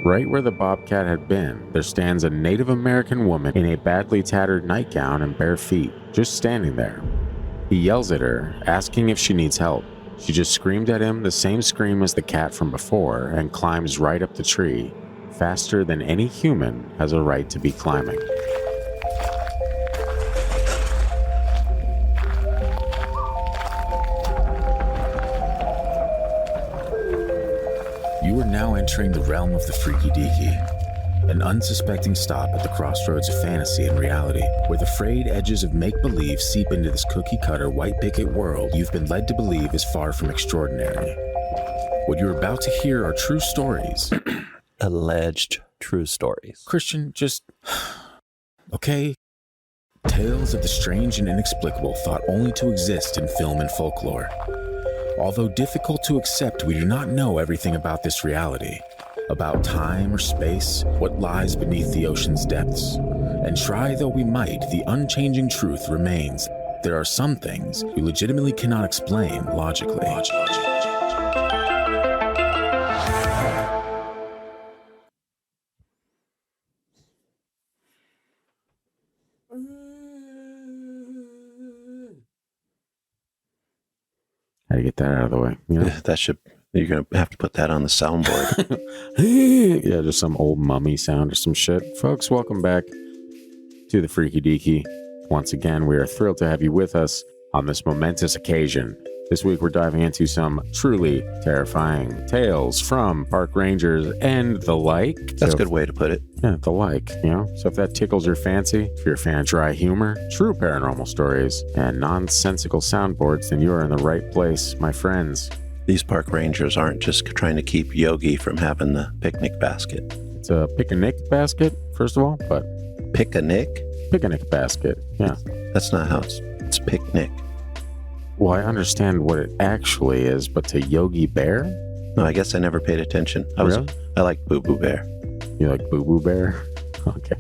Right where the Bobcat had been, there stands a Native American woman in a badly tattered nightgown and bare feet, just standing there. He yells at her, asking if she needs help. She just screamed at him the same scream as the cat from before and climbs right up the tree, faster than any human has a right to be climbing. You are now entering the realm of the freaky deaky, an unsuspecting stop at the crossroads of fantasy and reality, where the frayed edges of make-believe seep into this cookie-cutter white picket world you've been led to believe is far from extraordinary. What you're about to hear are true stories. Alleged true stories. Christian, just... okay? Tales of the strange and inexplicable thought only to exist in film and folklore. Although difficult to accept, we do not know everything about this reality, about time or space, what lies beneath the ocean's depths. And try though we might, the unchanging truth remains. There are some things we legitimately cannot explain logically. How to get that out of the way? You know? You're going to have to put that on the soundboard. Yeah, just some old mummy sound or some shit. Folks, welcome back to the Freaky Deaky. Once again, we are thrilled to have you with us on this momentous occasion. This week, we're diving into some truly terrifying tales from park rangers and the like. That's a good way to put it. Yeah, the like, you know? So if that tickles your fancy, if you're a fan of dry humor, true paranormal stories, and nonsensical soundboards, then you are in the right place, my friends. These park rangers aren't just trying to keep Yogi from having the picnic basket. It's a picnic basket, first of all, but... Picnic? Picnic basket, yeah. That's not how it's picnic. Well, I understand what it actually is, but to Yogi Bear? No, I guess I never paid attention. Really? I like Boo Boo Bear. You like Boo Boo Bear? Okay.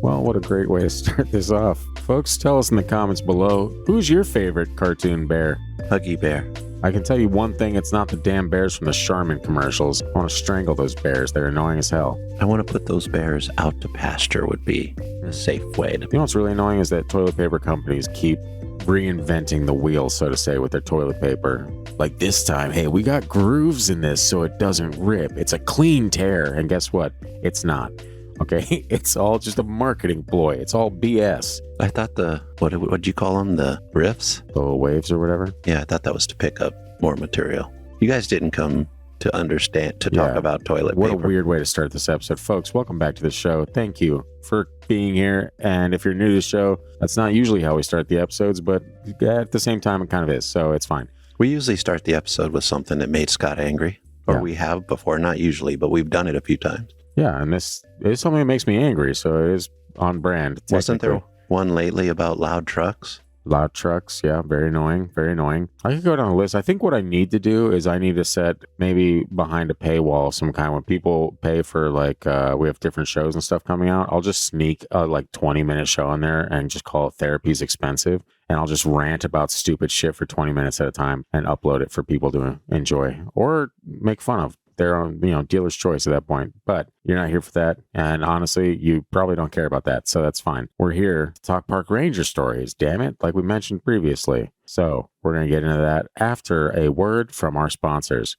Well, what a great way to start this off. Folks, tell us in the comments below, who's your favorite cartoon bear? Huggy Bear. I can tell you one thing, it's not the damn bears from the Charmin commercials. I want to strangle those bears. They're annoying as hell. I want to put those bears out to pasture would be a safe way to... You know what's really annoying is that toilet paper companies keep reinventing the wheel, so to say, with their toilet paper. Like this time, hey, we got grooves in this so it doesn't rip. It's a clean tear. And guess what? It's not. Okay? It's all just a marketing ploy. It's all BS. I thought what'd you call them? The riffs? The little waves or whatever? Yeah, I thought that was to pick up more material. You guys didn't come to understand, to talk about toilet paper. What a weird way to start this episode. Folks, welcome back to the show. Thank you for being here. And if you're new to the show, that's not usually how we start the episodes, but at the same time, it kind of is. So it's fine. We usually start the episode with something that made Scott angry. Or we have before, not usually, but we've done it a few times. Yeah, and this is something that makes me angry, so it is on brand. Wasn't there one lately about loud trucks? Loud trucks, yeah, very annoying, very annoying. I could go down the list. I think what I need to do is I need to set maybe behind a paywall some kind. When people pay for like, we have different shows and stuff coming out, I'll just sneak a like 20-minute show in there and just call it Therapy's Expensive. And I'll just rant about stupid shit for 20 minutes at a time and upload it for people to enjoy or make fun of. Their own, dealer's choice at that point. But you're not here for that. And honestly, you probably don't care about that. So that's fine. We're here to talk park ranger stories, damn it, like we mentioned previously. So we're going to get into that after a word from our sponsors.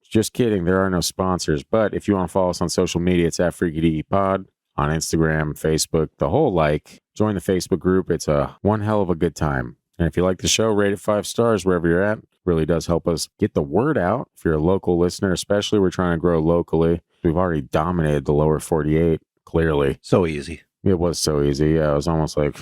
Just kidding. There are no sponsors. But if you want to follow us on social media, it's at Freaky Deaky Pod on Instagram, Facebook, the whole like. Join the Facebook group. It's a one hell of a good time. And if you like the show, rate it 5 stars wherever you're at. Really does help us get the word out. If you're a local listener, especially, we're trying to grow locally. We've already dominated the lower 48, clearly. So easy. It was so easy. Yeah, I was almost like,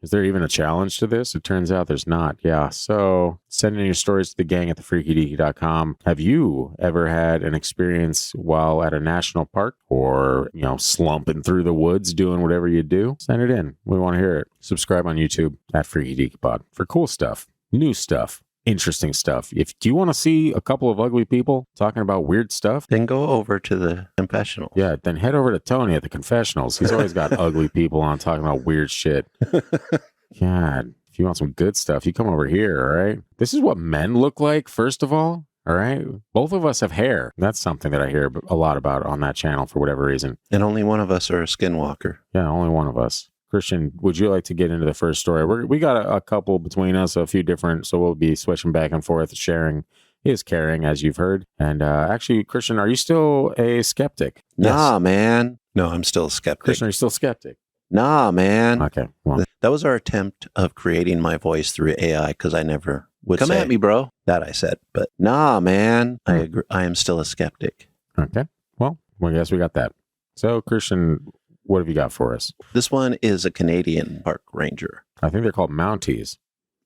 is there even a challenge to this? It turns out there's not. Yeah, so send in your stories to the gang at thefreakydeaky.com. Have you ever had an experience while at a national park or, slumping through the woods doing whatever you do? Send it in. We want to hear it. Subscribe on YouTube at Freaky Deaky Pod for cool stuff, new stuff, interesting stuff. Do you want to see a couple of ugly people talking about weird stuff, then go over to the confessionals. Yeah, then head over to Tony at the confessionals. He's always got ugly people on talking about weird shit. God, if you want some good stuff, you come over here, all right? This is what men look like, first of all. All right. Both of us have hair. That's something that I hear a lot about on that channel for whatever reason. And only one of us are a skinwalker. Yeah, only one of us. Christian, would you like to get into the first story? We got a couple between us, a few different, so we'll be switching back and forth. Sharing is caring, as you've heard. And actually, Christian, are you still a skeptic? Nah, man. No, I'm still a skeptic. Christian, are you still skeptic? Nah, man. Okay. Well, that was our attempt of creating my voice through AI because I never would come at me, bro. That I said. But nah, man. I agree. I am still a skeptic. Okay. Well, I guess we got that. So, Christian, what have you got for us? This one is a Canadian park ranger. I think they're called Mounties.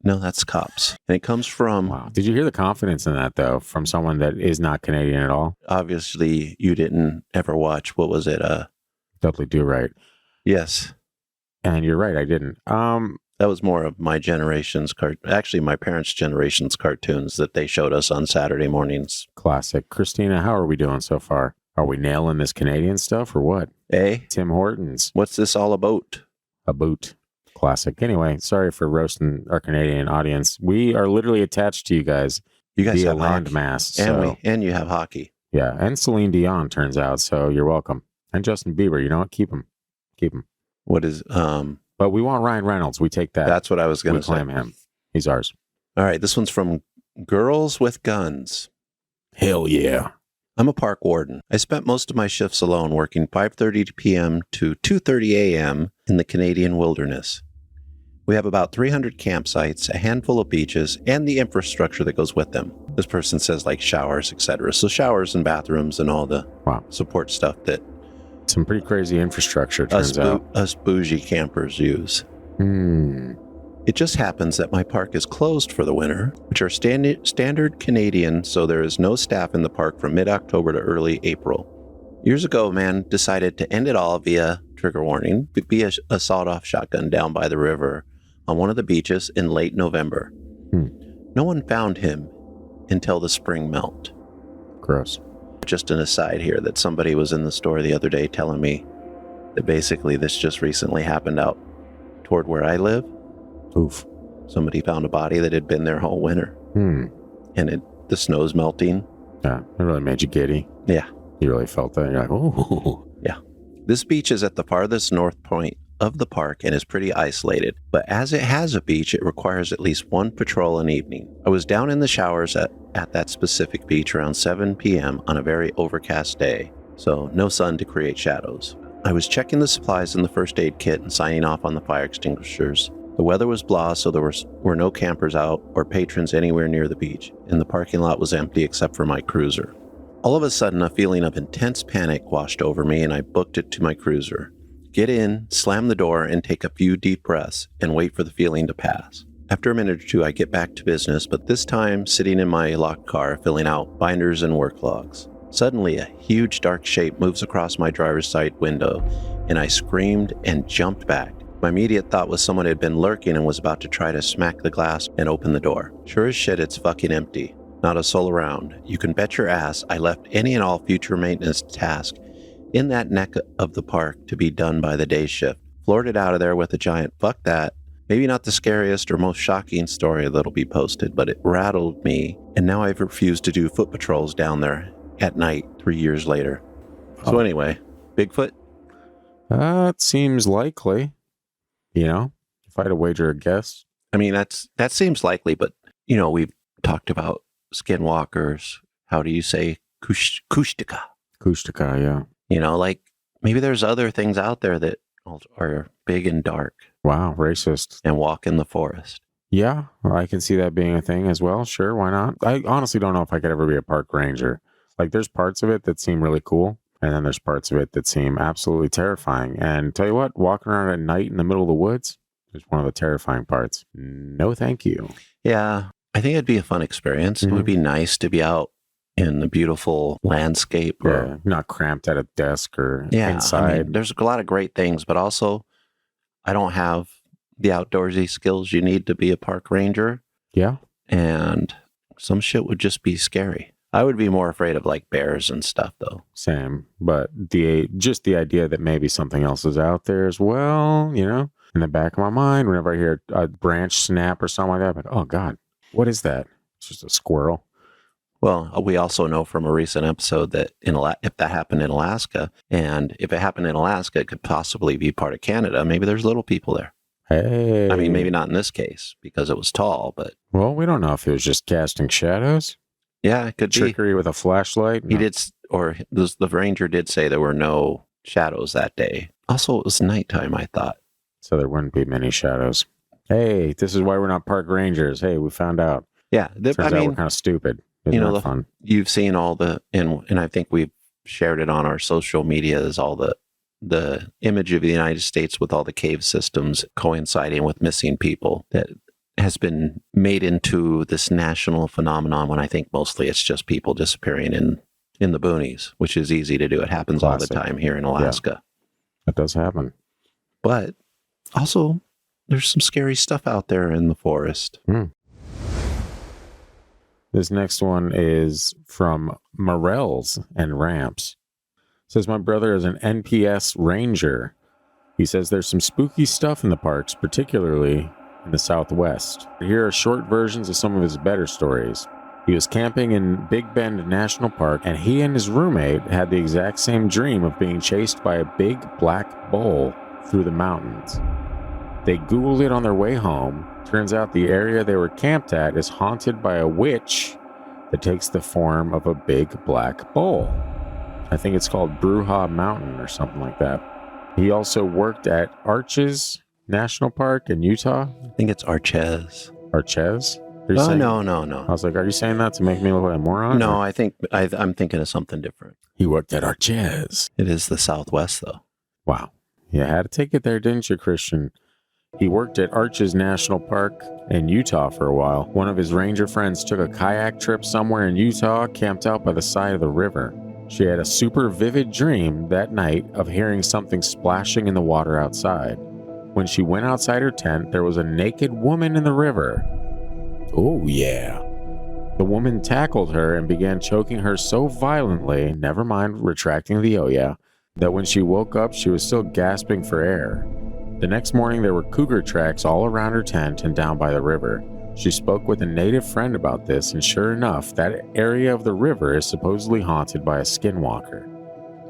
No, that's cops. And it comes from... Wow. Did you hear the confidence in that, though, from someone that is not Canadian at all? Obviously, you didn't ever watch, what was it? Dudley Do Right. Yes. And you're right, I didn't. That was more of my generation's actually my parents' generation's cartoons that they showed us on Saturday mornings. Classic. Christina, how are we doing so far? Are we nailing this Canadian stuff or what? Eh? Tim Hortons. What's this all about? A boot. Classic. Anyway, sorry for roasting our Canadian audience. We are literally attached to you guys. You guys via have landmass. And you have hockey. Yeah, and Celine Dion turns out, so you're welcome. And Justin Bieber, you know what? Keep him. What is But we want Ryan Reynolds. We take that. That's what I was going to say. We claim him. He's ours. All right, this one's from Girls with Guns. Hell yeah. I'm a park warden. I spent most of my shifts alone, working 5:30 p.m. to 2:30 a.m. in the Canadian wilderness. We have about 300 campsites, a handful of beaches, and the infrastructure that goes with them. This person says like showers, etc. So showers and bathrooms and all the support stuff that some pretty crazy infrastructure, turns out. Us bougie campers use. It just happens that my park is closed for the winter, which are standard Canadian, so there is no staff in the park from mid-October to early April. Years ago, a man decided to end it all via, trigger warning, via a sawed-off shotgun down by the river on one of the beaches in late November. No one found him until the spring melt. Gross. Just an aside here that somebody was in the store the other day telling me that basically this just recently happened out toward where I live. Oof. Somebody found a body that had been there all winter. And the snow's melting. Yeah, it really made you giddy. Yeah. You really felt that. You're like, oh. Yeah. This beach is at the farthest north point of the park and is pretty isolated. But as it has a beach, it requires at least one patrol an evening. I was down in the showers at that specific beach around 7 p.m. on a very overcast day, so no sun to create shadows. I was checking the supplies in the first aid kit and signing off on the fire extinguishers. The weather was blah, so there were no campers out or patrons anywhere near the beach, and the parking lot was empty except for my cruiser. All of a sudden, a feeling of intense panic washed over me, and I booked it to my cruiser. Get in, slam the door, and take a few deep breaths and wait for the feeling to pass. After a minute or two, I get back to business, but this time sitting in my locked car, filling out binders and work logs. Suddenly, a huge dark shape moves across my driver's side window, and I screamed and jumped back. My immediate thought was someone had been lurking and was about to try to smack the glass and open the door. Sure as shit, it's fucking empty. Not a soul around. You can bet your ass I left any and all future maintenance tasks in that neck of the park to be done by the day shift. Floored it out of there with a giant fuck that. Maybe not the scariest or most shocking story that'll be posted, but it rattled me, and now I've refused to do foot patrols down there at night 3 years later. So anyway, Bigfoot? It seems likely. You know, if I had to wager a guess. I mean, that seems likely, but, you know, we've talked about skinwalkers. How do you say kushtaka? Kushtaka, yeah. You know, like maybe there's other things out there that are big and dark. Wow, racist. And walk in the forest. Yeah, I can see that being a thing as well. Sure, why not? I honestly don't know if I could ever be a park ranger. Like, there's parts of it that seem really cool, and then there's parts of it that seem absolutely terrifying. And tell you what, walking around at night in the middle of the woods is one of the terrifying parts. No, thank you. Yeah, I think it'd be a fun experience. It would be nice to be out in the beautiful landscape. Or, not cramped at a desk or inside. I mean, there's a lot of great things, but also I don't have the outdoorsy skills you need to be a park ranger. Yeah. And some shit would just be scary. I would be more afraid of like bears and stuff though. Same. But the idea that maybe something else is out there as well, you know, in the back of my mind, whenever I hear a branch snap or something like that, I'm like, oh God, what is that? It's just a squirrel. Well, we also know from a recent episode that if that happened in Alaska, and if it happened in Alaska, it could possibly be part of Canada. Maybe there's little people there. Hey. I mean, maybe not in this case because it was tall, but... Well, we don't know if he was just casting shadows. Yeah, it could Trickery with a flashlight. be. He did, or the ranger did say there were no shadows that day. Also, it was nighttime, I thought. So there wouldn't be many shadows. Hey, this is why we're not park rangers. Hey, we found out. Yeah, Turns out we're kind of stupid. Isn't that fun? You've seen all the, and I think we've shared it on our social media, is all the image of the United States with all the cave systems coinciding with missing people that has been made into this national phenomenon, when I think mostly it's just people disappearing in the boonies, which is easy to do. It happens all the time here in Alaska. That does happen. But also, there's some scary stuff out there in the forest. This next one is from Morels and Ramps. It says, my brother is an NPS ranger. He says there's some spooky stuff in the parks, particularly in the Southwest. Here are short versions of some of his better stories. He was camping in Big Bend National Park, and he and his roommate had the exact same dream of being chased by a big black bull through the mountains. They Googled it on their way home. Turns out the area they were camped at is haunted by a witch that takes the form of a big black bull. I think it's called Bruja Mountain or something like that. He also worked at Arches National Park in Utah. I think it's Arches. Arches? Oh, no. I was like, are you saying that to make me look like a moron? No, I think I'm thinking of something different. He worked at Arches. It is the Southwest, though. Wow. You had to take it there, didn't you, Christian? He worked at Arches National Park in Utah for a while. One of his ranger friends took a kayak trip somewhere in Utah, camped out by the side of the river. She had a super vivid dream that night of hearing something splashing in the water outside. When she went outside her tent, there was a naked woman in the river. Oh, yeah. The woman tackled her and began choking her so violently, never mind retracting the oh yeah, that when she woke up, she was still gasping for air. The next morning, there were cougar tracks all around her tent and down by the river. She spoke with a native friend about this, and sure enough, that area of the river is supposedly haunted by a skinwalker.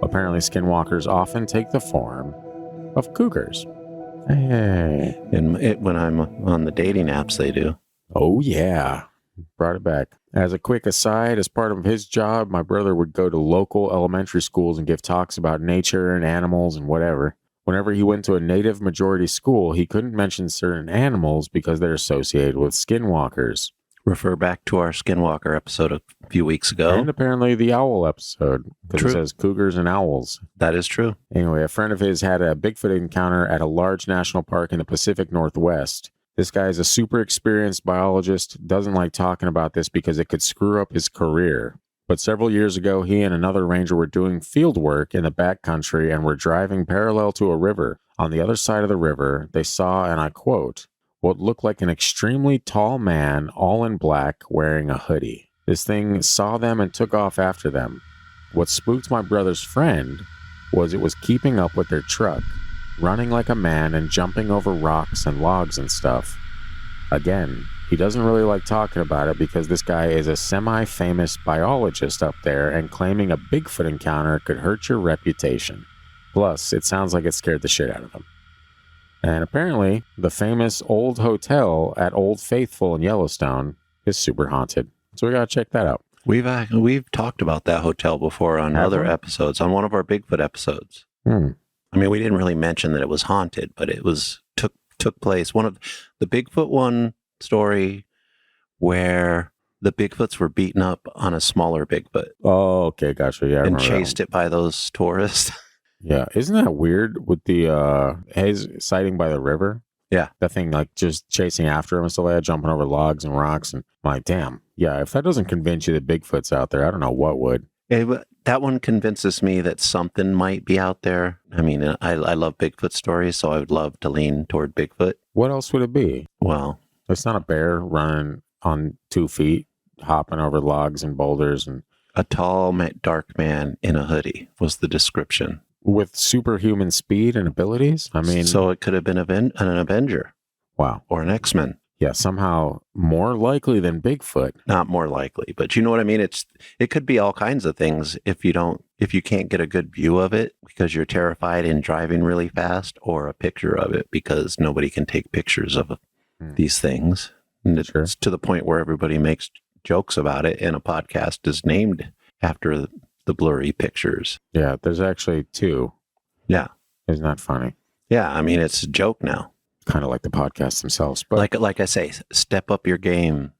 Apparently, skinwalkers often take the form of cougars. Hey. And when I'm on the dating apps, they do. Oh, yeah. Brought it back. As a quick aside, as part of his job, my brother would go to local elementary schools and give talks about nature and animals and whatever. Whenever he went to a native majority school, he couldn't mention certain animals because they're associated with skinwalkers. Refer back to our Skinwalker episode a few weeks ago. And apparently the owl episode, because it says cougars and owls. That is true. Anyway, a friend of his had a Bigfoot encounter at a large national park in the Pacific Northwest. This guy is a super experienced biologist, doesn't like talking about this because it could screw up his career. But several years ago, he and another ranger were doing field work in the backcountry and were driving parallel to a river. On the other side of the river, they saw, and I quote, what looked like an extremely tall man, all in black, wearing a hoodie. This thing saw them and took off after them. What spooked my brother's friend was it was keeping up with their truck, running like a man and jumping over rocks and logs and stuff. Again, he doesn't really like talking about it because this guy is a semi-famous biologist up there and claiming a Bigfoot encounter could hurt your reputation. Plus, it sounds like it scared the shit out of him. And apparently, the famous old hotel at Old Faithful in Yellowstone is super haunted. So we gotta check that out. We've talked about that hotel before on other episodes, on one of our Bigfoot episodes. I mean, we didn't really mention that it was haunted, but it was took place. One of the Bigfoot one story where the Bigfoots were beaten up on a smaller Bigfoot. Oh, okay, gotcha. Yeah, and chased it by those tourists. Yeah, isn't that weird with the Hayes sighting by the river? Yeah, that thing like just chasing after him and stuff like that, jumping over logs and rocks, and I'm like, damn, yeah. If that doesn't convince you that Bigfoot's out there, I don't know what would. That one convinces me that something might be out there. I mean, I love Bigfoot stories, so I would love to lean toward Bigfoot. What else would it be? Well, it's not a bear running on 2 feet, hopping over logs and boulders, and a tall, dark man in a hoodie was the description. With superhuman speed and abilities? I mean... So it could have been an Avenger. Wow. Or an X-Men. Yeah, somehow more likely than Bigfoot. Not more likely, but you know what I mean? It could be all kinds of things if you can't get a good view of it because you're terrified and driving really fast, or a picture of it because nobody can take pictures of these things. And it's Sure. to the point where everybody makes jokes about it, and a podcast is named after the blurry pictures. Yeah, there's actually 2. Yeah. Isn't that funny? Yeah, I mean, it's a joke now. Kind of like the podcasts themselves. But Like I say, step up your game.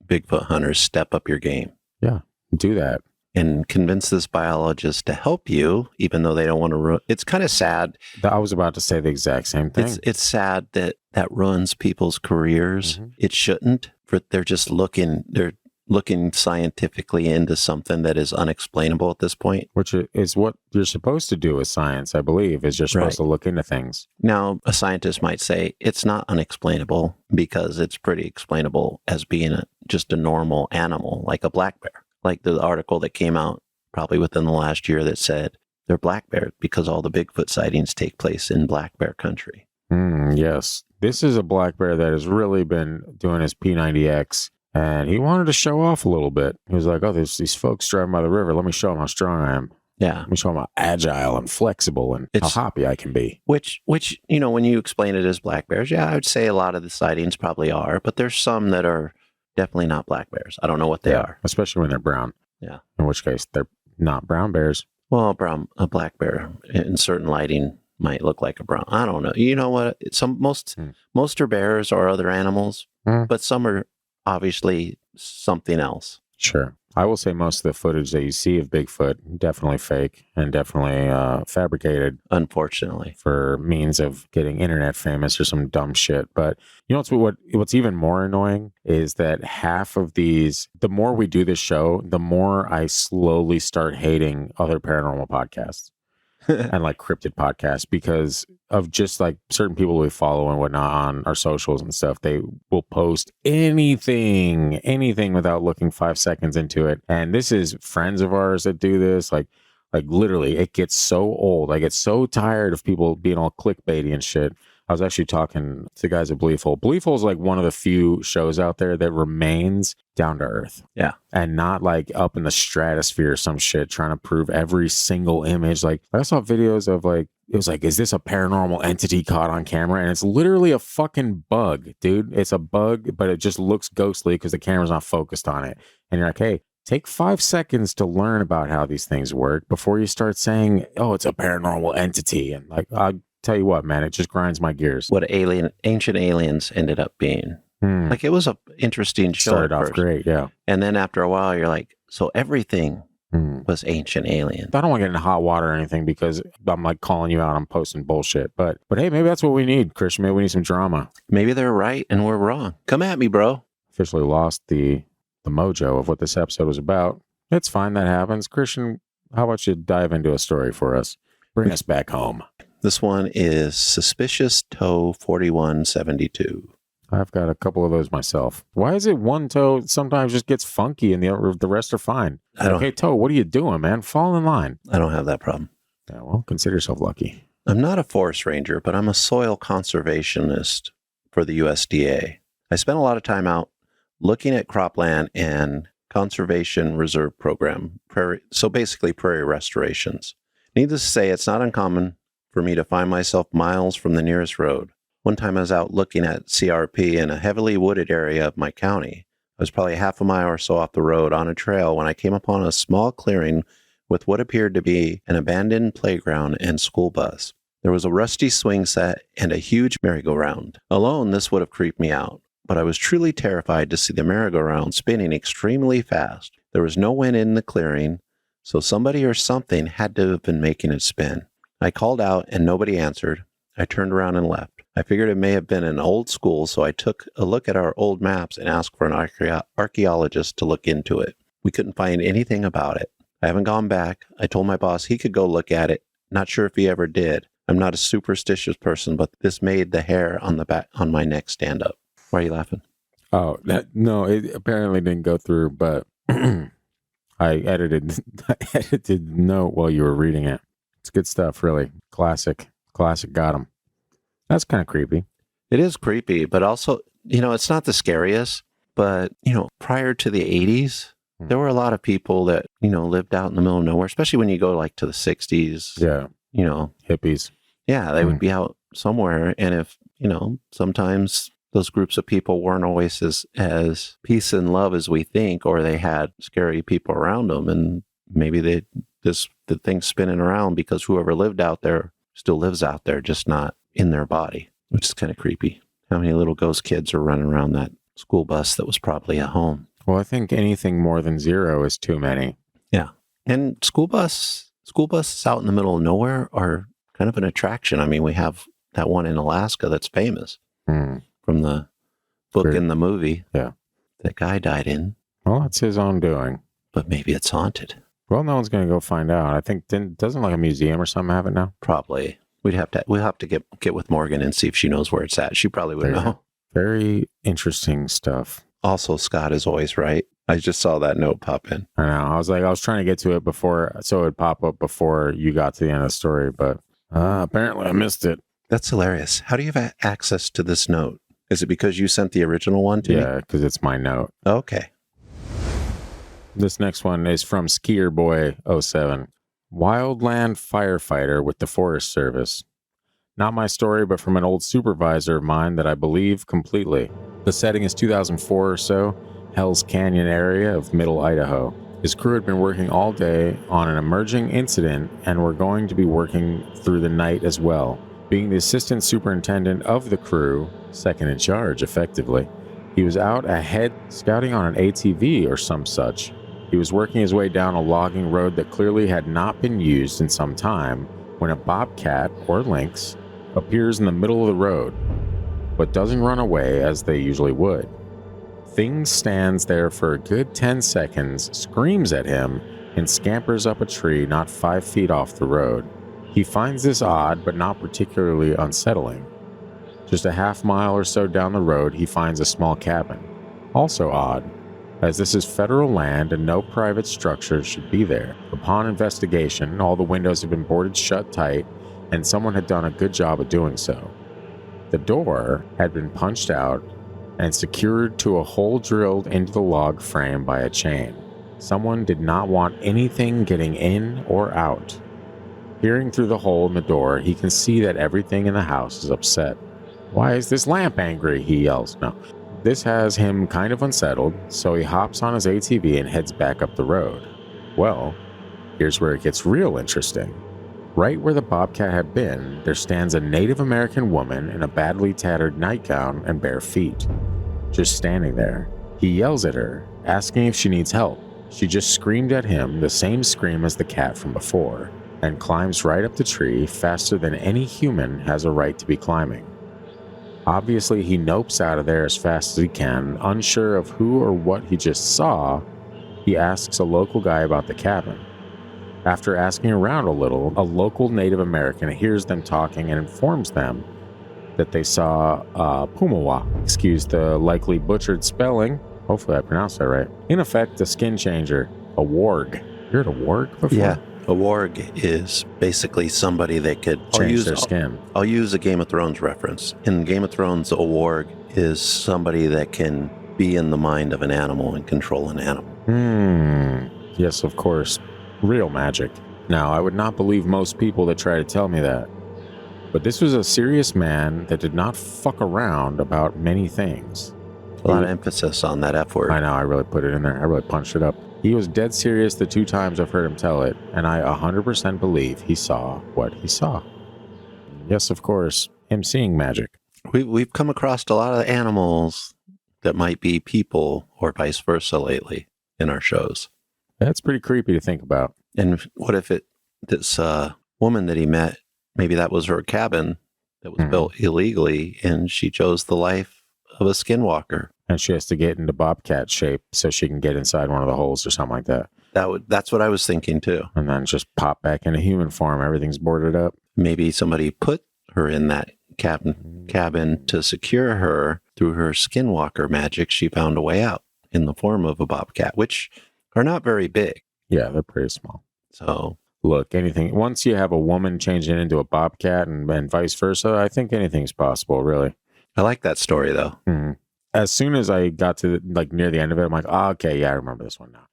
Bigfoot hunters, step up your game. Yeah, do that. And convince this biologist to help you, even though they don't want to it's kind of sad. I was about to say the exact same thing. It's sad that ruins people's careers. It shouldn't. They're just looking scientifically into something that is unexplainable at this point. Which is what you're supposed to do with science, I believe, is you're supposed to look into things. Now, a scientist might say it's not unexplainable because it's pretty explainable as being just a normal animal, like a black bear. Like the article that came out probably within the last year that said they're black bears because all the Bigfoot sightings take place in black bear country. Yes. This is a black bear that has really been doing his P90X, and he wanted to show off a little bit. He was like, oh, there's these folks driving by the river. Let me show them how strong I am. Yeah. Let me show them how agile and flexible and how hoppy I can be. Which, when you explain it as black bears, yeah, I would say a lot of the sightings probably are, but there's some that are definitely not black bears. I don't know what they are. Especially when they're brown. Yeah. In which case, they're not brown bears. Well, a black bear in certain lighting might look like a brown. I don't know. You know what? Most are bears or other animals, but some are obviously something else. Sure. I will say most of the footage that you see of Bigfoot, definitely fake and definitely fabricated. Unfortunately. For means of getting internet famous or some dumb shit. But you know what's even more annoying is that half of these, the more we do this show, the more I slowly start hating other paranormal podcasts. And like cryptid podcasts, because of just like certain people we follow and whatnot on our socials and stuff. They will post anything without looking 5 seconds into it. And this is friends of ours that do this. Like literally, it gets so old. I get so tired of people being all clickbaity and shit. I was actually talking to the guys at Belief Hole. Belief Hole is like one of the few shows out there that remains down to earth. Yeah. And not like up in the stratosphere or some shit trying to prove every single image. Like I saw videos of like, it was like, is this a paranormal entity caught on camera? And it's literally a fucking bug, dude. It's a bug, but it just looks ghostly because the camera's not focused on it. And you're like, hey, take 5 seconds to learn about how these things work before you start saying, oh, it's a paranormal entity. And like, I'll tell you what, man, it just grinds my gears. What ancient aliens ended up being. Like it was an interesting show. Started off great, yeah. And then after a while, you're like, so everything was ancient aliens. I don't want to get into hot water or anything because I'm like calling you out. I'm posting bullshit. But hey, maybe that's what we need, Christian. Maybe we need some drama. Maybe they're right and we're wrong. Come at me, bro. Officially lost the mojo of what this episode was about. It's fine. That happens. Christian, how about you dive into a story for us? Bring us back home. This one is Suspicious Toe 4172. I've got a couple of those myself. Why is it one toe sometimes just gets funky and the rest are fine? Okay, toe, what are you doing, man? Fall in line. I don't have that problem. Yeah, well, consider yourself lucky. I'm not a forest ranger, but I'm a soil conservationist for the USDA. I spent a lot of time out looking at cropland and conservation reserve program, so basically prairie restorations. Needless to say, it's not uncommon for me to find myself miles from the nearest road. One time I was out looking at CRP in a heavily wooded area of my county. I was probably half a mile or so off the road on a trail when I came upon a small clearing with what appeared to be an abandoned playground and school bus. There was a rusty swing set and a huge merry-go-round. Alone, this would have creeped me out, but I was truly terrified to see the merry-go-round spinning extremely fast. There was no wind in the clearing, so somebody or something had to have been making it spin. I called out and nobody answered. I turned around and left. I figured it may have been an old school, so I took a look at our old maps and asked for an archaeologist to look into it. We couldn't find anything about it. I haven't gone back. I told my boss he could go look at it. Not sure if he ever did. I'm not a superstitious person, but this made the hair on my neck stand up. Why are you laughing? Oh, no, it apparently didn't go through, but I edited the note while you were reading it. It's good stuff, really. Classic got him. That's kind of creepy. It is creepy, but also it's not the scariest, but, prior to the 80s, there were a lot of people that, lived out in the middle of nowhere, especially when you go like to the 60s. Yeah. Hippies. Yeah, they would be out somewhere. And if, sometimes those groups of people weren't always as peace and love as we think, or they had scary people around them. And maybe the thing's spinning around because whoever lived out there still lives out there, just not in their body, which is kind of creepy. How many little ghost kids are running around that school bus that was probably a home? Well, I think anything more than 0 is too many. Yeah. And school buses out in the middle of nowhere are kind of an attraction. I mean, we have that one in Alaska that's famous from the book and the movie. Yeah. That guy died in. Well, it's his own doing. But maybe it's haunted. Well, no one's going to go find out. I think, doesn't like a museum or something have it now? Probably. We'll have to get with Morgan and see if she knows where it's at. She probably would know. Very interesting stuff. Also, Scott is always right. I just saw that note pop in. I know. I was trying to get to it before, so it would pop up before you got to the end of the story, but apparently I missed it. That's hilarious. How do you have access to this note? Is it because you sent the original one to me? Yeah, because it's my note. Okay. This next one is from Skier Boy 07. Wildland firefighter with the Forest Service. Not my story, but from an old supervisor of mine that I believe completely. The setting is 2004 or so, Hell's Canyon area of Middle Idaho. His crew had been working all day on an emerging incident and were going to be working through the night as well. Being the assistant superintendent of the crew, second in charge effectively, he was out ahead scouting on an ATV or some such. He was working his way down a logging road that clearly had not been used in some time when a bobcat or lynx appears in the middle of the road, but doesn't run away as they usually would. Thing stands there for a good 10 seconds, screams at him, and scampers up a tree not 5 feet off the road. He finds this odd, but not particularly unsettling. Just a half mile or so down the road, he finds a small cabin. Also odd, as this is federal land and no private structure should be there. Upon investigation, all the windows have been boarded shut tight, and someone had done a good job of doing so. The door had been punched out and secured to a hole drilled into the log frame by a chain. Someone did not want anything getting in or out. Peering through the hole in the door, he can see that everything in the house is upset. "Why is this lamp angry?" he yells. No. This has him kind of unsettled, so he hops on his ATV and heads back up the road. Well, here's where it gets real interesting. Right where the bobcat had been, there stands a Native American woman in a badly tattered nightgown and bare feet. Just standing there. He yells at her, asking if she needs help. She just screamed at him the same scream as the cat from before, and climbs right up the tree faster than any human has a right to be climbing. Obviously, he nopes out of there as fast as he can. Unsure of who or what he just saw, he asks a local guy about the cabin. After asking around a little, a local Native American hears them talking and informs them that they saw Pumawa, excuse the likely butchered spelling, hopefully I pronounced that right, in effect a skin changer, a warg. You heard a warg before? Yeah, a warg is basically somebody that could change their skin. I'll use a Game of Thrones reference. In Game of Thrones, a warg is somebody that can be in the mind of an animal and control an animal. Yes, of course. Real magic. Now, I would not believe most people that try to tell me that. But this was a serious man that did not fuck around about many things. A lot of emphasis on that F word. I know, I really put it in there. I really punched it up. He was dead serious the 2 times I've heard him tell it, and I 100% believe he saw what he saw. Yes, of course, him seeing magic. We've come across a lot of animals that might be people or vice versa lately in our shows. That's pretty creepy to think about. And what if this woman that he met, maybe that was her cabin that was built illegally, and she chose the life of a skinwalker. And she has to get into bobcat shape so she can get inside one of the holes or something like that. That's what I was thinking too. And then just pop back into human form. Everything's boarded up. Maybe somebody put her in that cabin to secure her. Through her skinwalker magic, she found a way out in the form of a bobcat, which are not very big. Yeah, they're pretty small. So look, anything, once you have a woman changing into a bobcat and vice versa, I think anything's possible, really. I like that story, though. as soon as I got to like near the end of it, I'm like, oh, okay, yeah, I remember this one now.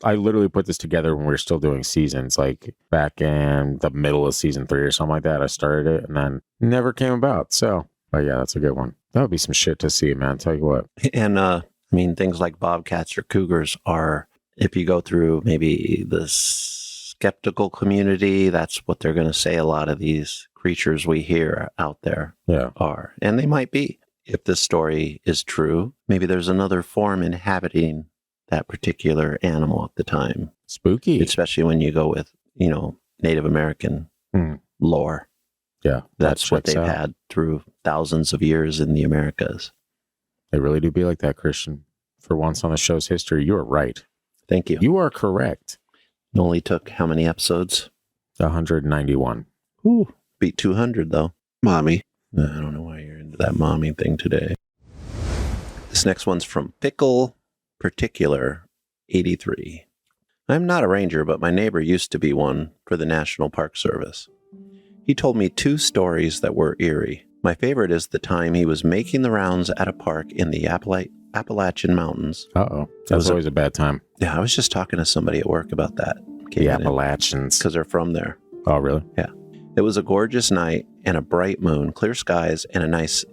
I literally put this together when we were still doing seasons, like back in the middle of season 3 or something like that. I started it and then never came about. So, but yeah, that's a good one. That would be some shit to see, man. Tell you what. And I mean, things like bobcats or cougars are, if you go through maybe the skeptical community, that's what they're going to say. A lot of these creatures we hear out there are, and they might be. If this story is true, maybe there's another form inhabiting that particular animal at the time. Spooky. Especially when you go with, Native American lore. Yeah. That's what they've had through thousands of years in the Americas. They really do be like that, Christian. For once on the show's history, you are right. Thank you. You are correct. It only took how many episodes? 191. Ooh, beat 200 though. Mommy. I don't know why you're into that mommy thing today. This next one's from Pickle Particular 83. I'm not a ranger, but my neighbor used to be one for the National Park Service. He told me 2 stories that were eerie. My favorite is the time he was making the rounds at a park in the Appalachian Mountains. Uh-oh. That's always a bad time. Yeah, I was just talking to somebody at work about that. The Appalachians. Because they're from there. Oh, really? Yeah. It was a gorgeous night and a bright moon, clear skies, and a nice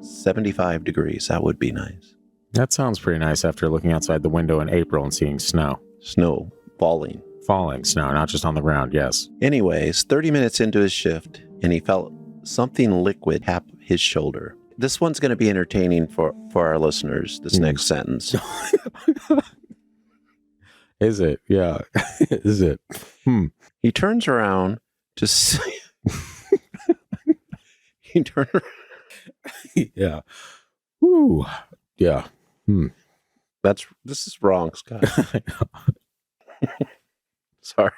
75 degrees. That would be nice. That sounds pretty nice after looking outside the window in April and seeing snow. Snow falling. Falling snow, not just on the ground, yes. Anyways, 30 minutes into his shift, and he felt something liquid tap his shoulder. This one's going to be entertaining for our listeners, this next sentence. Is it? Yeah. Is it? He turns around to see... He turned around... Yeah. Woo. Yeah. This is wrong, Scott. Sorry.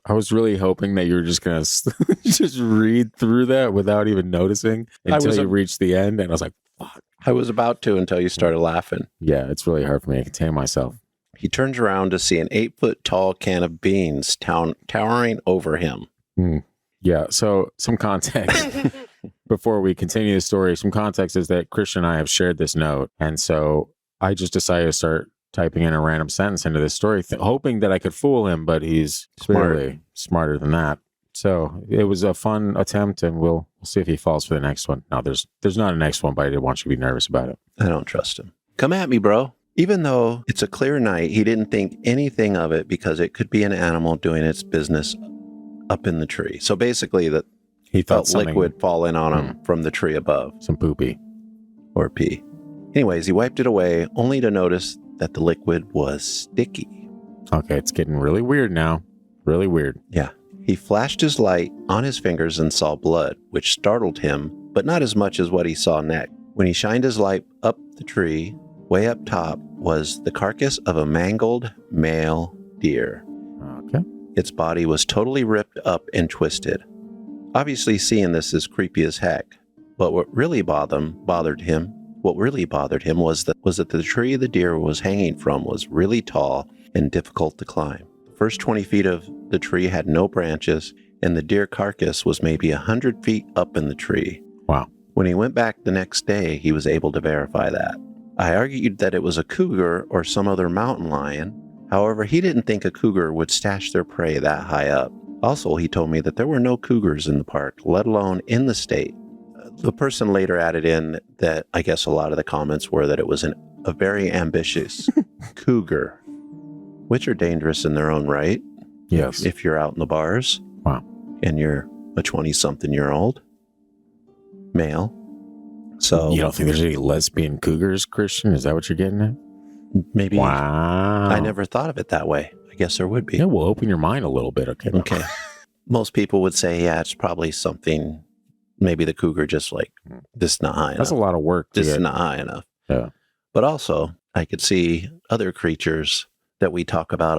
I was really hoping that you were just going to just read through that without even noticing until you reached the end. And I was like, fuck. I was about to until you started laughing. Yeah, it's really hard for me to contain myself. He turns around to see an 8-foot-tall can of beans towering over him. Yeah, so some context before we continue the story. Some context is that Christian and I have shared this note. And so I just decided to start typing in a random sentence into this story, hoping that I could fool him, but he's clearly smarter than that. So it was a fun attempt, and we'll see if he falls for the next one. No, there's not a next one, but I didn't want you to be nervous about it. I don't trust him. Come at me, bro. Even though it's a clear night, he didn't think anything of it because it could be an animal doing its business up in the tree. So basically that he felt liquid falling on him from the tree above. Some poopy. Or pee. Anyways, he wiped it away, only to notice that the liquid was sticky. Okay, it's getting really weird now. Really weird. Yeah. He flashed his light on his fingers and saw blood, which startled him, but not as much as what he saw next. When he shined his light up the tree, way up top was the carcass of a mangled male deer. Okay. Its body was totally ripped up and twisted. Obviously, seeing this is creepy as heck, but what really bothered him was that the tree the deer was hanging from was really tall and difficult to climb. The first 20 feet of the tree had no branches, and the deer carcass was maybe 100 feet up in the tree. Wow. When he went back the next day, he was able to verify that. I argued that it was a cougar or some other mountain lion. However, he didn't think a cougar would stash their prey that high up. Also, he told me that there were no cougars in the park, let alone in the state. The person later added in that I guess a lot of the comments were that it was a very ambitious cougar, which are dangerous in their own right. Yes. If you're out in the bars. Wow. And you're a 20-something-year-old male. So you don't think there's any lesbian cougars, Christian? Is that what you're getting at? Maybe. Wow. I never thought of it that way. I guess there would be. Yeah, we'll open your mind a little bit. Okay. Most people would say, yeah, it's probably something. Maybe the cougar just like, this is not high enough. That's a lot of work. This is not high enough. Yeah. But also, I could see other creatures that we talk about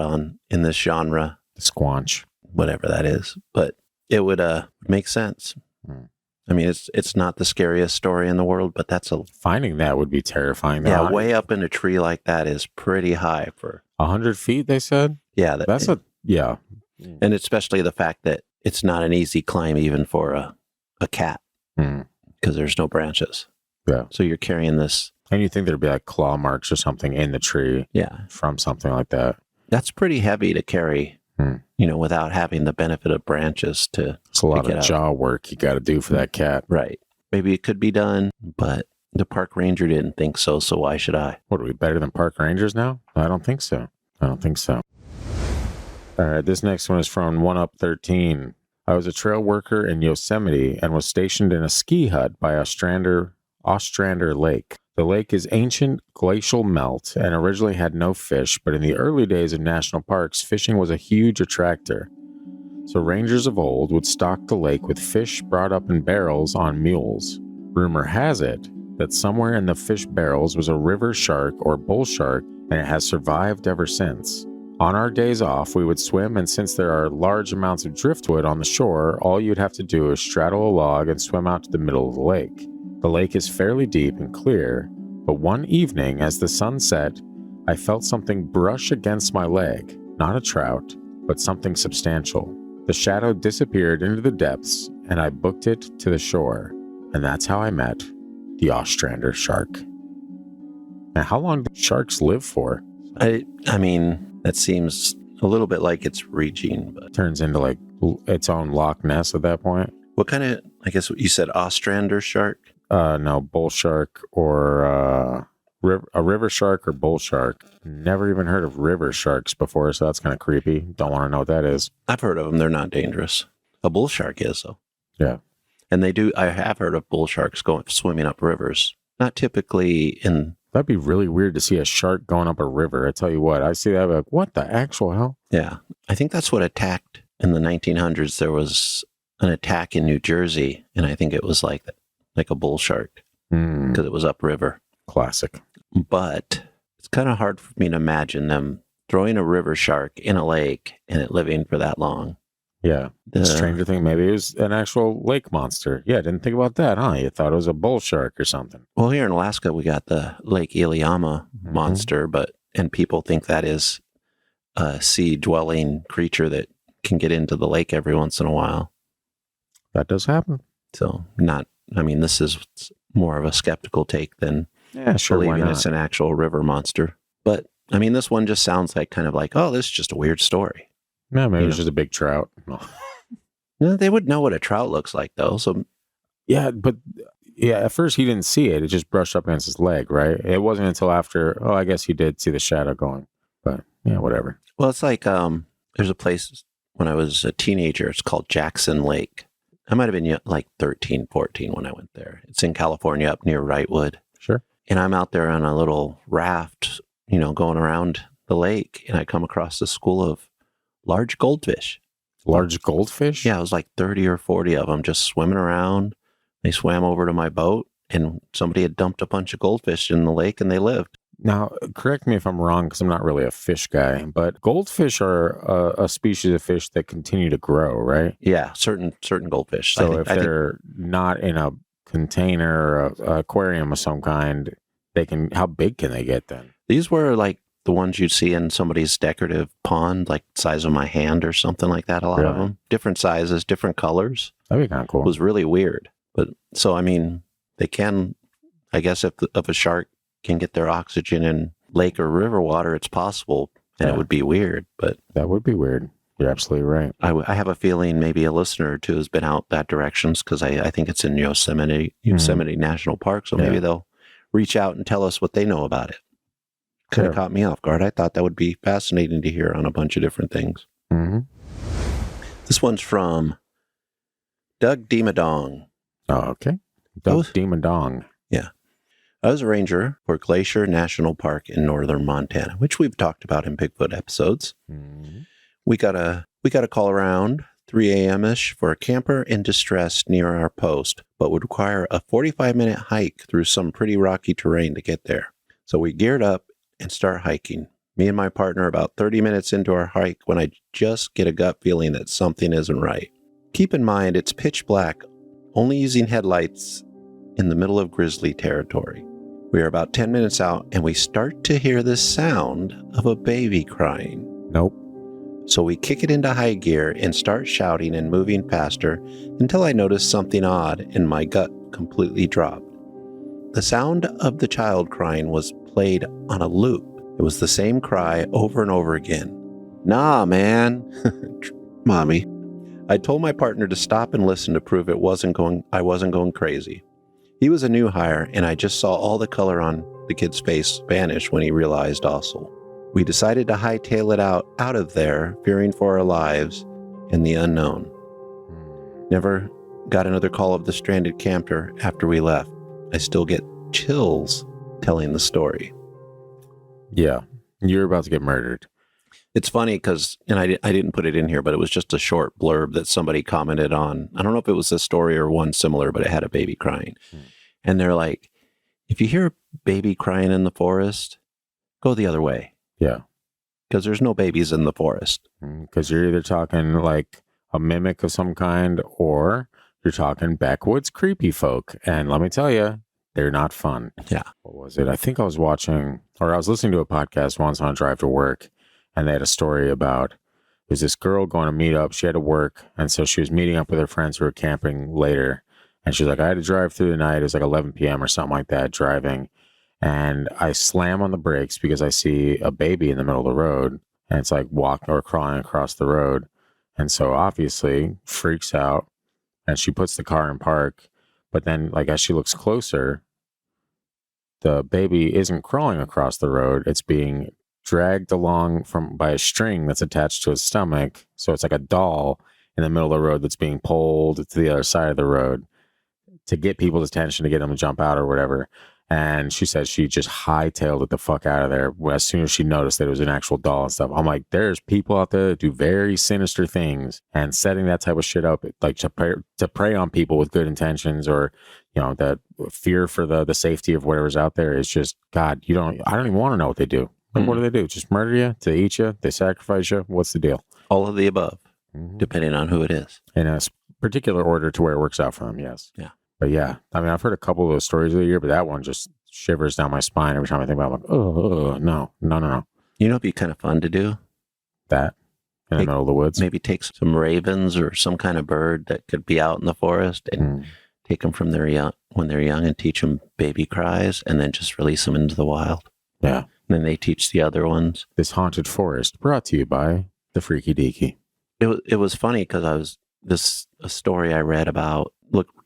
in this genre. The squanch. Whatever that is. But it would make sense. I mean, it's not the scariest story in the world, but finding that would be terrifying. Yeah, way up in a tree like that is pretty high for 100 feet. They said. Yeah, yeah, and especially the fact that it's not an easy climb even for a cat because there's no branches. Yeah, so you're carrying this And you think there'd be like claw marks or something in the tree Yeah. from something like that. That's pretty heavy to carry, without having the benefit of branches to It's a lot pick of it up. jaw work you got to do for that cat. Right. Maybe it could be done, but the park ranger didn't think so, so why should I? What, are we better than park rangers now? I don't think so. All right, this next one is from 1UP13. I was a trail worker in Yosemite and was stationed in a ski hut by Ostrander Lake. The lake is ancient glacial melt and originally had no fish, but in the early days of national parks, fishing was a huge attractor. So rangers of old would stock the lake with fish brought up in barrels on mules. Rumor has it that somewhere in the fish barrels was a river shark or bull shark, and it has survived ever since. On our days off, we would swim, and since there are large amounts of driftwood on the shore, all you'd have to do is straddle a log and swim out to the middle of the lake. The lake is fairly deep and clear, but one evening as the sun set, I felt something brush against my leg. Not a trout, but something substantial. The shadow disappeared into the depths, and I booked it to the shore. And that's how I met the Ostrander Shark. Now, how long do sharks live for? I mean, that seems a little bit like it's reaching, but Turns into like its own Loch Ness at that point. what kind of, I guess you said Ostrander Shark? No, bull shark or a river shark or bull shark. Never even heard of river sharks before, so that's kind of creepy. Don't want to know what that is. I've heard of them. They're not dangerous. A bull shark is, though. Yeah. And I have heard of bull sharks swimming up rivers. Not typically in... That'd be really weird to see a shark going up a river. I tell you what, I see that, I'd be like, what the actual hell? Yeah. I think that's what attacked in the 1900s. There was an attack in New Jersey, and I think it was like a bull shark because it was upriver. Classic. But it's kind of hard for me to imagine them throwing a river shark in a lake and it living for that long. Yeah. Stranger thing, maybe it was an actual lake monster. Yeah, didn't think about that, huh? You thought it was a bull shark or something. Well, here in Alaska, we got the Lake Iliamna monster, and people think that is a sea-dwelling creature that can get into the lake every once in a while. That does happen. So this is more of a skeptical take than Sure, why believing not? it's an actual river monster. But, this one just sounds like kind of like, oh, this is just a weird story. Yeah, maybe it's just a big trout. No, they would know what a trout looks like, though. So, at first he didn't see it. It just brushed up against his leg, right? It wasn't until after, I guess he did see the shadow going. But, yeah, whatever. well, it's like there's a place when I was a teenager. It's called Jackson Lake. I might have been like 13, 14 when I went there. It's in California up near Wrightwood. Sure. And I'm out there on a little raft, going around the lake, and I come across a school of large goldfish. Large goldfish? Yeah, it was like 30 or 40 of them just swimming around. They swam over to my boat, and somebody had dumped a bunch of goldfish in the lake, and they lived. Now, correct me if I'm wrong, because I'm not really a fish guy, but goldfish are a species of fish that continue to grow, right? Yeah, certain goldfish. So if they're not in a container or a aquarium of some kind, how big can they get then? These were like the ones you'd see in somebody's decorative pond, like size of my hand or something like that. A lot of them, different sizes, different colors. That'd be kind of cool. It was really weird. But so, they can, I guess if a shark can get their oxygen in lake or river water, it's possible. And it would be weird, but that would be weird. You're absolutely right. I have a feeling maybe a listener or two has been out that directions because I think it's in Yosemite National Park. So maybe they'll reach out and tell us what they know about it. Kind of caught me off guard. I thought that would be fascinating to hear on a bunch of different things. Mm-hmm. This one's from Doug Demadong. Oh, okay. Doug Demadong. Yeah. I was a ranger for Glacier National Park in northern Montana, which we've talked about in Bigfoot episodes. Mm-hmm. We got a call around 3 a.m.-ish for a camper in distress near our post, but would require a 45-minute hike through some pretty rocky terrain to get there. So we geared up and start hiking. Me and my partner about 30 minutes into our hike when I just get a gut feeling that something isn't right. Keep in mind, it's pitch black, only using headlights in the middle of grizzly territory. We are about 10 minutes out and we start to hear the sound of a baby crying. Nope. So we kick it into high gear and start shouting and moving faster until I notice something odd and my gut completely dropped. The sound of the child crying was played on a loop. It was the same cry over and over again. Nah, man. Mommy. I told my partner to stop and listen to prove I wasn't going crazy. He was a new hire, and I just saw all the color on the kid's face vanish when he realized also. We decided to hightail it out of there, fearing for our lives and the unknown. Never got another call of the stranded camper after we left. I still get chills telling the story. Yeah, you're about to get murdered. It's funny because, and I didn't put it in here, but it was just a short blurb that somebody commented on. I don't know if it was this story or one similar, but it had a baby crying. And they're like, if you hear a baby crying in the forest, go the other way. Yeah. Because there's no babies in the forest. Because you're either talking like a mimic of some kind or you're talking backwoods creepy folk. And let me tell you, they're not fun. Yeah. What was it? I think I was watching, or I was listening to a podcast once on a drive to work. And they had a story about, there's this girl going to meet up. She had to work. And so she was meeting up with her friends who were camping later. And she's like, I had to drive through the night. It was like 11 p.m. or something like that, driving. And I slam on the brakes because I see a baby in the middle of the road. And it's like walking or crawling across the road. And so obviously freaks out. And she puts the car in park. But then like as she looks closer, the baby isn't crawling across the road. It's being dragged along by a string that's attached to his stomach. So it's like a doll in the middle of the road that's being pulled to the other side of the road to get people's attention, to get them to jump out or whatever. And she said she just hightailed it the fuck out of there as soon as she noticed that it was an actual doll and stuff. I'm like, there's people out there that do very sinister things, and setting that type of shit up, like to prey on people with good intentions, or, you know, that fear for the safety of whatever's out there is just, God, I don't even want to know what they do. Like, what do they do? Just murder you? To eat you? They sacrifice you? What's the deal? All of the above, depending on who it is. In a particular order to where it works out for them, yes. Yeah. But yeah, I mean, I've heard a couple of those stories of the year, but that one just shivers down my spine every time I think about it. I'm like, oh, no. You know, it'd be kind of fun to do? That in the middle of the woods. Maybe take some ravens or some kind of bird that could be out in the forest and take them from when they're young and teach them baby cries, and then just release them into the wild. Yeah. And then they teach the other ones. This haunted forest brought to you by the Freaky Deaky. It was funny because a story I read about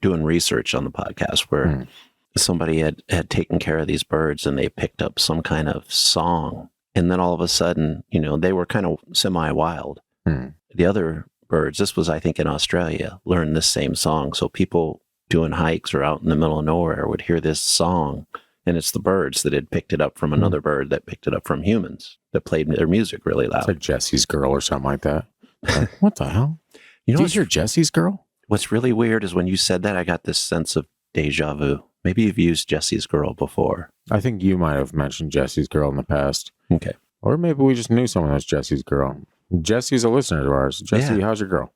doing research on the podcast where somebody had taken care of these birds and they picked up some kind of song. And then all of a sudden, you know, they were kind of semi-wild. The other birds, this was, I think, in Australia, learned this same song. So people doing hikes or out in the middle of nowhere would hear this song. And it's the birds that had picked it up from another bird that picked it up from humans that played their music really loud. It's like Jesse's Girl or something like that. Like, what the hell? You know, did you hear Jesse's Girl? What's really weird is when you said that, I got this sense of deja vu. Maybe you've used Jesse's Girl before. I think you might have mentioned Jesse's Girl in the past. Okay. Or maybe we just knew someone that's Jesse's Girl. Jesse's a listener of ours. Jesse, how's your girl?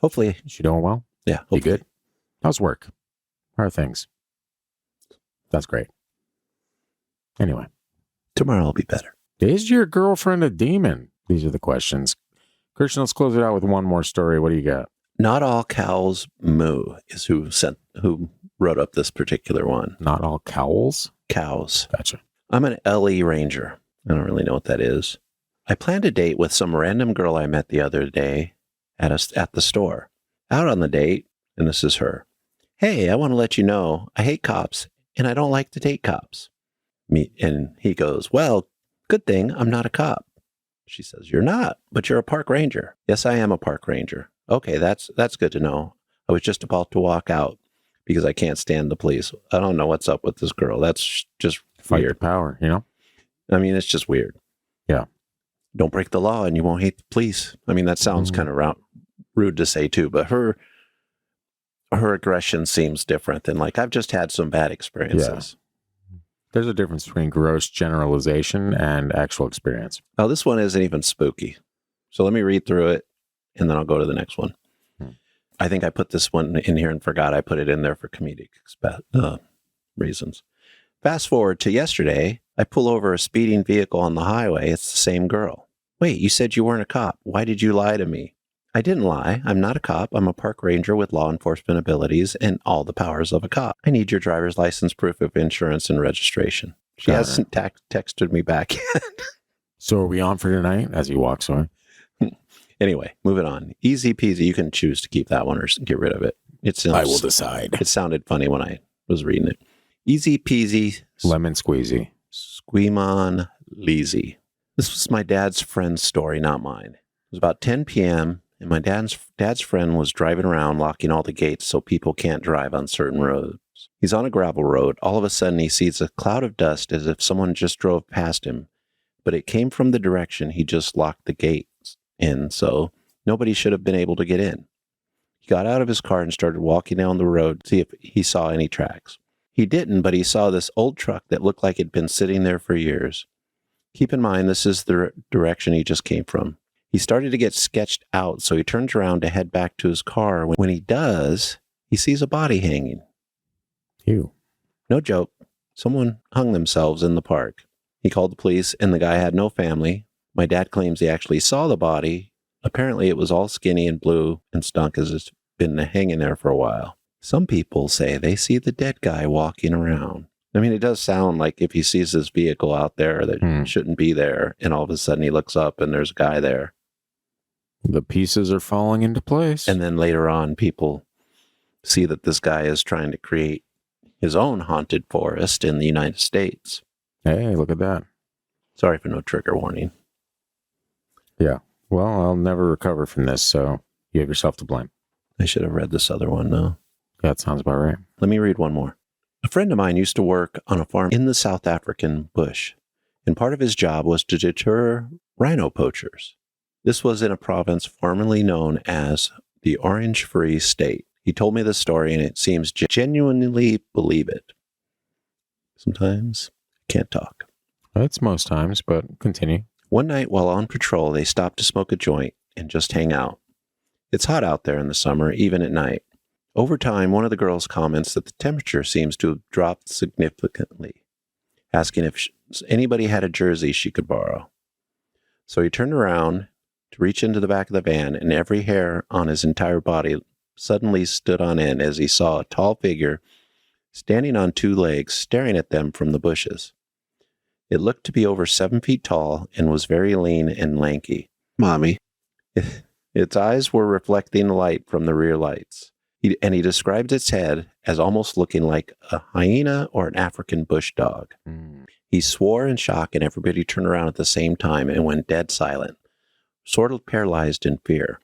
Hopefully. Is she doing well? Yeah. Hopefully. You good? How's work? How are things? That's great. Anyway. Tomorrow will be better. Is your girlfriend a demon? These are the questions. Christian, let's close it out with one more story. What do you got? Not All Cows Moo is who wrote up this particular one. Not all cowls? Cows. Gotcha. I'm an LE Ranger. I don't really know what that is. I planned a date with some random girl I met the other day at the store. Out on the date, and this is her. Hey, I want to let you know I hate cops, and I don't like to date cops. And he goes, well, good thing I'm not a cop. She says, you're not, but you're a park ranger. Yes, I am a park ranger. Okay, that's good to know. I was just about to walk out because I can't stand the police. I don't know what's up with this girl. That's just Fight weird. the power, you know? I mean, it's just weird. Yeah. Don't break the law and you won't hate the police. I mean, that sounds kind of rude to say too, but her aggression seems different than, like, I've just had some bad experiences. Yeah. There's a difference between gross generalization and actual experience. Oh, this one isn't even spooky. So let me read through it and then I'll go to the next one. I think I put this one in here and forgot I put it in there for comedic reasons. Fast forward to yesterday, I pull over a speeding vehicle on the highway. It's the same girl. Wait, you said you weren't a cop. Why did you lie to me? I didn't lie. I'm not a cop. I'm a park ranger with law enforcement abilities and all the powers of a cop. I need your driver's license, proof of insurance, and registration. She Got hasn't texted me back yet. So are we on for tonight? As he walks away. Anyway, moving on. Easy peasy. You can choose to keep that one or get rid of it. I will decide. It sounded funny when I was reading it. Easy peasy. Lemon squeezy. Squeamon leasy. This was my dad's friend's story, not mine. It was about 10 p.m., and my dad's friend was driving around locking all the gates so people can't drive on certain roads. He's on a gravel road. All of a sudden, he sees a cloud of dust as if someone just drove past him, but it came from the direction he just locked the gates in, so nobody should have been able to get in. He got out of his car and started walking down the road to see if he saw any tracks. He didn't, but he saw this old truck that looked like it'd been sitting there for years. Keep in mind, this is the direction he just came from. He started to get sketched out, so he turns around to head back to his car. When he does, he sees a body hanging. Ew. No joke. Someone hung themselves in the park. He called the police, and the guy had no family. My dad claims he actually saw the body. Apparently, it was all skinny and blue and stunk as it's been hanging there for a while. Some people say they see the dead guy walking around. I mean, it does sound like if he sees this vehicle out there that shouldn't be there, and all of a sudden he looks up and there's a guy there. The pieces are falling into place. And then later on, people see that this guy is trying to create his own haunted forest in the United States. Hey, look at that. Sorry for no trigger warning. Yeah. Well, I'll never recover from this, so you have yourself to blame. I should have read this other one, though. Yeah, that sounds about right. Let me read one more. A friend of mine used to work on a farm in the South African bush, and part of his job was to deter rhino poachers. This was in a province formerly known as the Orange Free State. He told me this story, and it seems genuinely believe it. Sometimes I can't talk. It's most times, but continue. One night while on patrol, they stopped to smoke a joint and just hang out. It's hot out there in the summer, even at night. Over time, one of the girls comments that the temperature seems to have dropped significantly, asking if anybody had a jersey she could borrow. So he turned around to reach into the back of the van, and every hair on his entire body suddenly stood on end as he saw a tall figure standing on two legs, staring at them from the bushes. It looked to be over 7 feet tall and was very lean and lanky. Mommy. Its eyes were reflecting light from the rear lights. He described its head as almost looking like a hyena or an African bush dog. He swore in shock, and everybody turned around at the same time and went dead silent, sort of paralyzed in fear.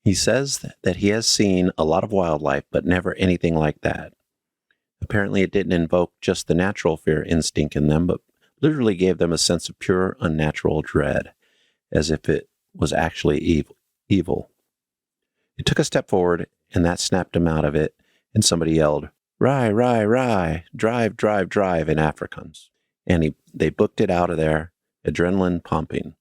He says that he has seen a lot of wildlife, but never anything like that. Apparently, it didn't invoke just the natural fear instinct in them, but literally gave them a sense of pure, unnatural dread, as if it was actually evil. It took a step forward, and that snapped him out of it, and somebody yelled, "Rye, rye, rye, drive, drive, drive," in Afrikaans. And they booked it out of there, adrenaline pumping.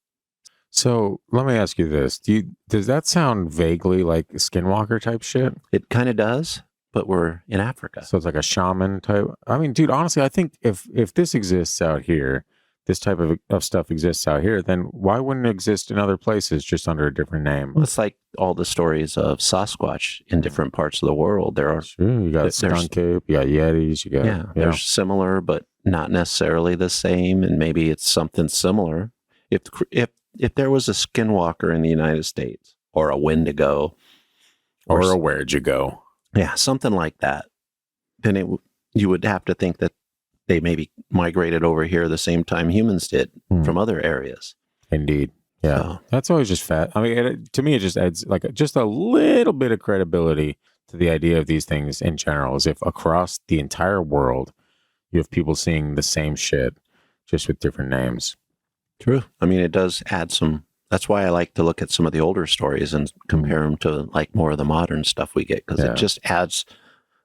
So let me ask you this. Does that sound vaguely like Skinwalker type shit? It kind of does, but we're in Africa. So it's like a shaman type. I mean, dude, honestly, I think if this exists out here, this type of stuff exists out here, then why wouldn't it exist in other places just under a different name? Well, it's like all the stories of Sasquatch in different parts of the world. There are you got skunk ape, you got yetis, you got they're similar but not necessarily the same, and maybe it's something similar. If there was a Skinwalker in the United States, or a Wendigo, or a Where'd You Go, something like that, then you would have to think that they maybe migrated over here the same time humans did from other areas. Indeed. Yeah. That's always just fat. I mean, to me, it just adds like just a little bit of credibility to the idea of these things in general, as if across the entire world, you have people seeing the same shit, just with different names. True. I mean, it does add some. That's why I like to look at some of the older stories and compare them to like more of the modern stuff we get, because it just adds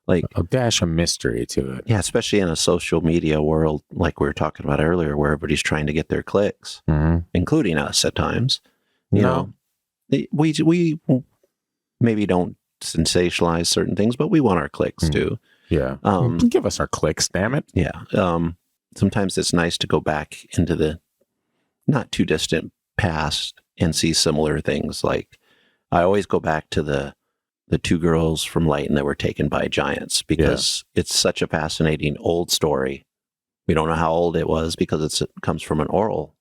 like a dash of mystery to it. Yeah, especially in a social media world like we were talking about earlier, where everybody's trying to get their clicks, including us at times. You know, we maybe don't sensationalize certain things, but we want our clicks too. Yeah. Give us our clicks, damn it. Yeah. Sometimes it's nice to go back into the not too distant past and see similar things like I always go back to the two girls from Layton that were taken by giants because it's such a fascinating old story. We don't know how old it was because it comes from an oral,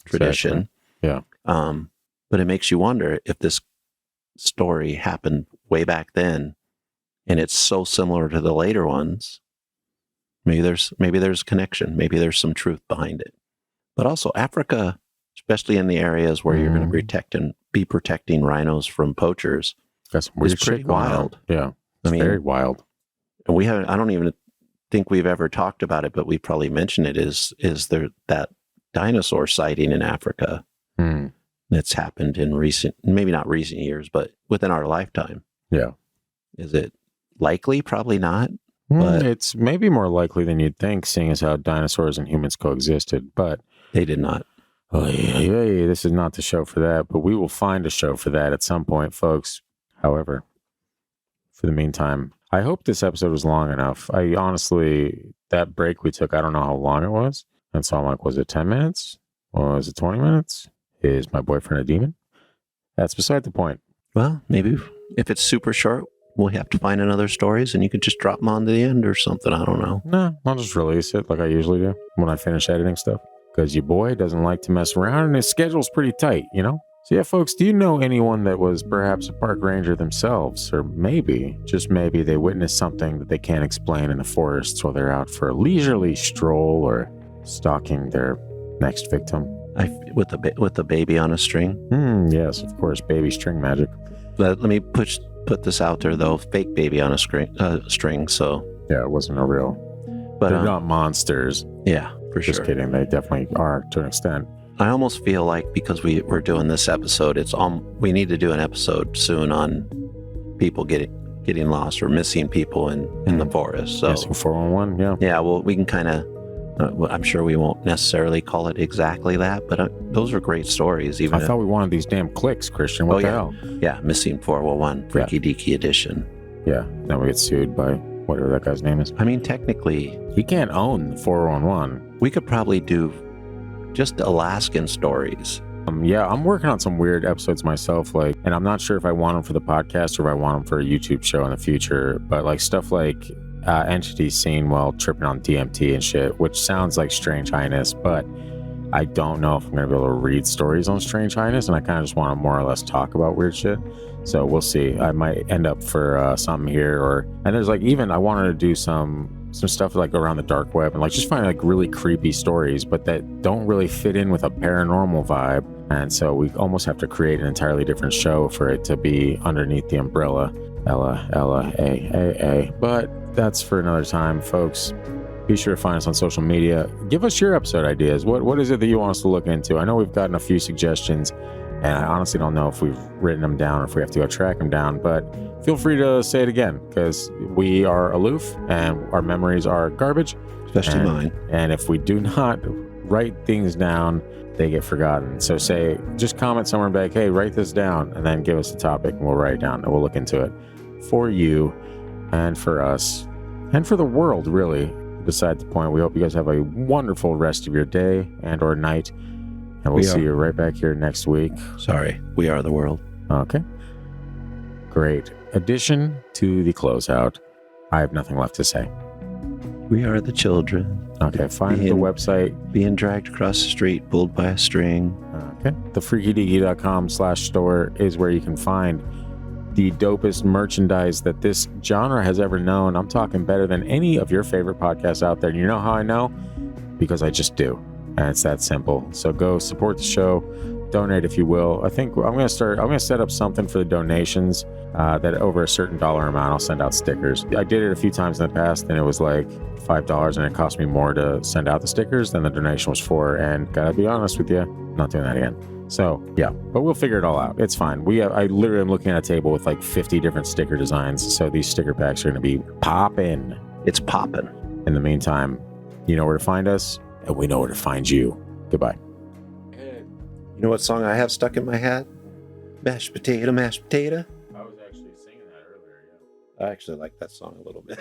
tradition. Exactly. Yeah. But it makes you wonder if this story happened way back then and it's so similar to the later ones. Maybe there's a connection. Maybe there's some truth behind it. But also Africa, especially in the areas where you're going to be protecting rhinos from poachers, That's weird is pretty shit going on. wild. Yeah. It's very wild. And I don't even think we've ever talked about it, but we probably mentioned it, is there that dinosaur sighting in Africa that's happened in maybe not recent years, but within our lifetime. Yeah. Is it likely? Probably not. But it's maybe more likely than you'd think, seeing as how dinosaurs and humans coexisted, but they did not. Oh, yeah, this is not the show for that, but we will find a show for that at some point, folks. However, for the meantime, I hope this episode was long enough. I honestly, that break we took, I don't know how long it was. And so I'm like, was it 10 minutes? Or was it 20 minutes? Is my boyfriend a demon? That's beside the point. Well, maybe if it's super short, we'll have to find another stories and you could just drop them on to the end or something. I don't know. No, I'll just release it like I usually do when I finish editing stuff. Because your boy doesn't like to mess around and his schedule's pretty tight, So yeah, folks, do you know anyone that was perhaps a park ranger themselves? Or maybe, just maybe, they witnessed something that they can't explain in the forests while they're out for a leisurely stroll or stalking their next victim? With the baby on a string? Yes, of course, baby string magic. Let me put this out there, though. Fake baby on a string, so... Yeah, it wasn't a real... But they're not monsters. Yeah, for sure. Just kidding. They definitely are to an extent. I almost feel like because we're doing this episode, we need to do an episode soon on people getting lost or missing people in the forest. So missing 411, yeah. Yeah, well, we can kind of... I'm sure we won't necessarily call it exactly that, but those are great stories. I thought we wanted these damn clicks, Christian. What the hell? Yeah, Missing 411, Freaky Deaky Edition. Yeah, now we get sued by whatever that guy's name is. I mean, technically... He can't own the 411. We could probably do just Alaskan stories. Yeah, I'm working on some weird episodes myself, and I'm not sure if I want them for the podcast or if I want them for a YouTube show in the future, but stuff like entities seen while tripping on DMT and shit, which sounds like Strange Highness, but I don't know if I'm going to be able to read stories on Strange Highness, and I kind of just want to more or less talk about weird shit. So we'll see. I might end up for something here, and there's I wanted to do some stuff around the dark web and just find really creepy stories, but that don't really fit in with a paranormal vibe. And so we almost have to create an entirely different show for it to be underneath the umbrella. Ella, A. But that's for another time, folks. Be sure to find us on social media. Give us your episode ideas. What is it that you want us to look into? I know we've gotten a few suggestions, and I honestly don't know if we've written them down or if we have to go track them down, but feel free to say it again, because we are aloof and our memories are garbage. Especially mine. And if we do not write things down, they get forgotten. So just comment somewhere and be like, hey, write this down, and then give us the topic and we'll write it down and we'll look into it for you and for us and for the world, really. Beside the point, we hope you guys have a wonderful rest of your day and or night, and we'll see you right back here next week. Sorry, we are the world. Okay. Great addition to the closeout. I have nothing left to say. We are the children. Okay, find the website. Being dragged across the street, pulled by a string. Okay. thefreakydeaky.com/store is where you can find the dopest merchandise that this genre has ever known. I'm talking better than any of your favorite podcasts out there. And you know how I know? Because I just do. And it's that simple. So go support the show. Donate if you will. I think I'm going to set up something for the donations that over a certain dollar amount, I'll send out stickers. I did it a few times in the past and it was $5 and it cost me more to send out the stickers than the donation was for. And gotta be honest with you, I'm not doing that again. So yeah, but we'll figure it all out. It's fine. I literally am looking at a table with 50 different sticker designs. So these sticker packs are going to be popping. It's popping. In the meantime, you know where to find us and we know where to find you. Goodbye. You know what song I have stuck in my head? Mashed potato, mashed potato. I was actually singing that earlier. Yeah. I actually like that song a little bit.